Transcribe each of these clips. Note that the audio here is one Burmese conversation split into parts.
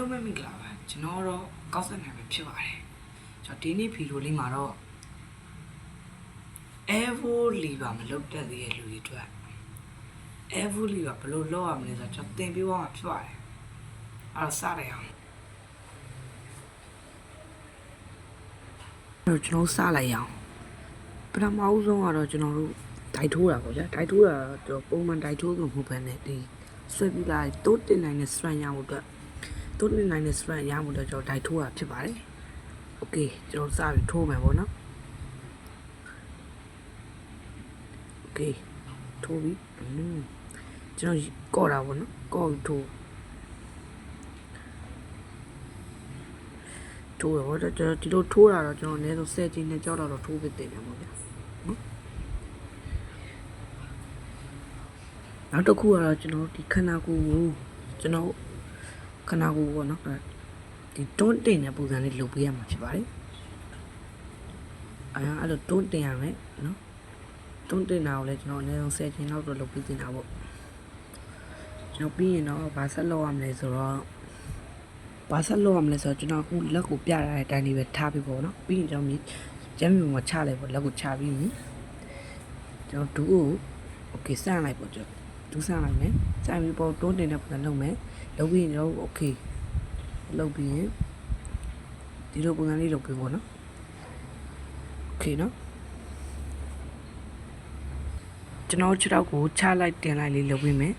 လုံးပဲမိကြပါကျွန်တော်တော့ကောက်ဆက်နိုင်ပဲဖြစ်ပါတယ်ကျွန်တော်ဒီနေ့ဗီဒီယိုလေးမှာတော့ Evo Lever မလုပ်တတ်သေးတဲ့လူတွေအတွက် Evo Lever ဘယ်လိုလုပ်ရမလဲဆိုတော့ကျွန်တော်သင်ပေးသွားမှာဖြစ်ပါတယ်အဲ့တော့စရအောင်ကျွန်တော်စလိုက်ရအောင်ပထမဦးဆုံးကတော့ကျွန်တော်တို့ဒိုက်ထိုးတာပေါ့ဗျာဒိုက်ထိုးတာတော့ပုံမှန်ဒိုက်ထိုးလို့မဟုတ်ဘဲနဲ့ဒီဆွဲပြီးလာတိုးတင်နိုင်တဲ့ strength ရဖို့အတွက်တိုးတင်နိုင်တဲ့ strength ရဖို့အတွက်ကျွန်တော်ဒိုက်ထိုးတာဖြစ်ပါတယ်โอเคကျွန်တော်စပြီးထိုးမယ်ပေါ့နော်โอเคထိုးပြီးကျွန်တော်ကော့တာပေါ့နော်ကော့ပြီးထိုးတော့ကျွန်တော်ဒီလိုထိုးတာတော့ကျွန်တော်အနည်းဆုံး10ချိန်နဲ့ကြောက်တော့ထိုးပြီးတင်တယ်ပေါ့ဗျာနော်နောက်တစ်ခုကတော့ကျွန်တော်ဒီခန္ဓာကိုယ်ကိုကျွန်တော်ခန္ဓာကိုယ်ပေါ့နော်ဒီတွန်းတင်တဲ့ပုံစံလေးလုပ်ပေးရမှာဖြစ်ပါတယ်အဲ့လိုတွန်းတင်ရမယ်နော်တွန်းတင်တာကိုလည်းကျွန်တော်အနည်းဆုံး10ချိန်လောက်တော့လုပ်ပြီးတင်တာပေါ့ကျွန်တော်ပြီးရင်တော့ဘာဆက်လုပ်ရမလဲဆိုတော့ကျွန်တော်အခုလက်ကိုပြရတဲ့အတိုင်းလေးပဲထားပြီးပေါ့နော်ပြီးရင်ကျွန်တော်ကျမ်းမြေမှာချလိုက်ပေါ့လက်ကိုချပြီးကျွန်တော်ဒူးကိုโอเคစမ်းလိုက်ပေါ့ကျွန်တော်ဒူးစမ်းလိုက်မယ်စမ်းပြီးပေါ့တွန်းတင်တဲ့ပုံစံလုပ်မယ်လုပ်ပြီးရင်တော့โอเคလုပ်ပြီးရင်ဒီလိုပုံစံလေးလုပ်ပြီးပေါ့နော်โอเคနော်ကျွန်တော်ခြေထောက်ကိုချလိုက်တင်လိုက်လေးလုပ်ပြီးမယ်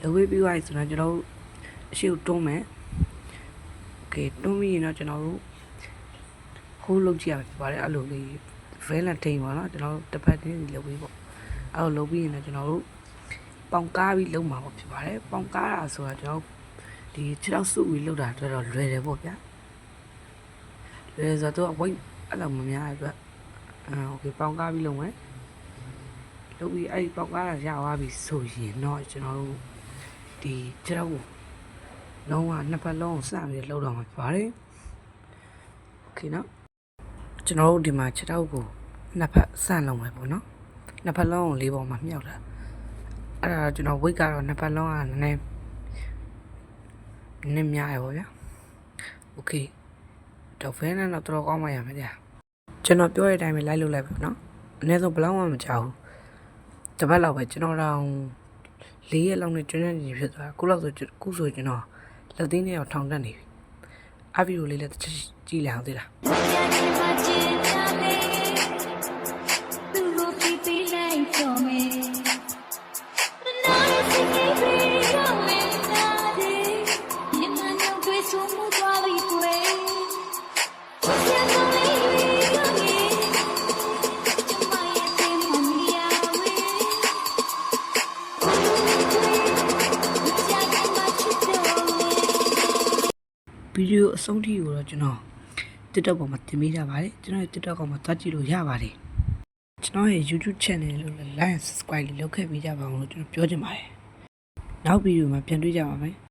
လုပ်ပြီးသွားပြီဆိုတော့ကျွန်တော်အရှိကိုတွန်းမယ်โอเคတွန်းပြီးရင်တော့ကျွန်တော်တို့ဟိုးလုပ်ကြည့်ရမှာဖြစ်ပါတယ်အဲ့လိုလေး Valentine ပေါ့နော်ကျွန်တော်တစ်ဖက်တည်းလုပ်ပြီးပေါ့အဲ့လိုလုပ်ပြီးရင်တော့ကျွန်တော်တို့ပေါင်ကားပြီးလုပ်မှာပေါ့ဖြစ်ပါတယ်ပေါင်ကားတာဆိုတာကျွန်တော်ဒီခြေထောက်စုပြီးလုပ်တာတော့လွယ်တယ်ပေါ့ဗျာလွယ်ဆိုတော့အဝိတ်အဲ့လိုမများတဲ့အတွက်โอเคပေါင်ကားပြီးလုပ်မယ်လုပ်ပြီးအဲ့ဒီပေါင်ကားတာရသွားပြီဆိုရင်တော့ကျွန်တော်တို့ဒီခြေထောက်ကိုလုံးဝနှစ်ဖက်လုံးကိုစပြီးလှုပ်တော့မှာဖြစ်ပါတယ်โอเคနော်ကျွန်တော်တို့ဒီမှာခြေထောက်ကိုနှစ်ဖက်ဆန့်လုံးမယ်ပေါ့နော်နှစ်ဖက်လုံးကိုလေးပေါ်မှာမြှောက်တာအဲ့ဒါကျွန်တော်ဝိတ်ကတော့နှစ်ဖက်လုံးကနည်းနည်းများရပါဗျာโอเคတော့ဖဲနဲ့တော့တော်ကောင်းမှရမယ်ဗျာကျွန်တော်ပြောတဲ့အတိုင်းပဲလိုက်လုပ်လိုက်ပါနော်အနည်းဆုံးဘယ်လောက်မှမကြောက်ဘူးတစ်ပတ်လောက်ပဲကျွန်တော်တော့4ရက်လောက်နဲ့ကျွမ်းနေပြီဖြစ်သွားခုလောက်ဆိုခုဆိုကျွန်တော်လက်သေးနဲ့တော့ထောင်တက်နေပြီအဗီရိုလေးလည်းကြည့်လိုက်အောင်သေးလားဗီဒီယိုအဆုံးထိကိုတော့ကျွန်တော် TikTok ပေါ်မှာတင်ပေးကြပါတယ်ကျွန်တော်ရဲ့ TikTok ပေါ်မှာသွားကြည့်လို့ရပါတယ်ကျွန်တော်ရဲ့ YouTube channel လို့ like and subscribe လုပ်ခဲ့ပေးကြပါအောင်လို့ကျွန်တော်ပြောချင်ပါတယ်နောက်ဗီဒီယိုမှာပြန်တွေ့ကြပါမယ်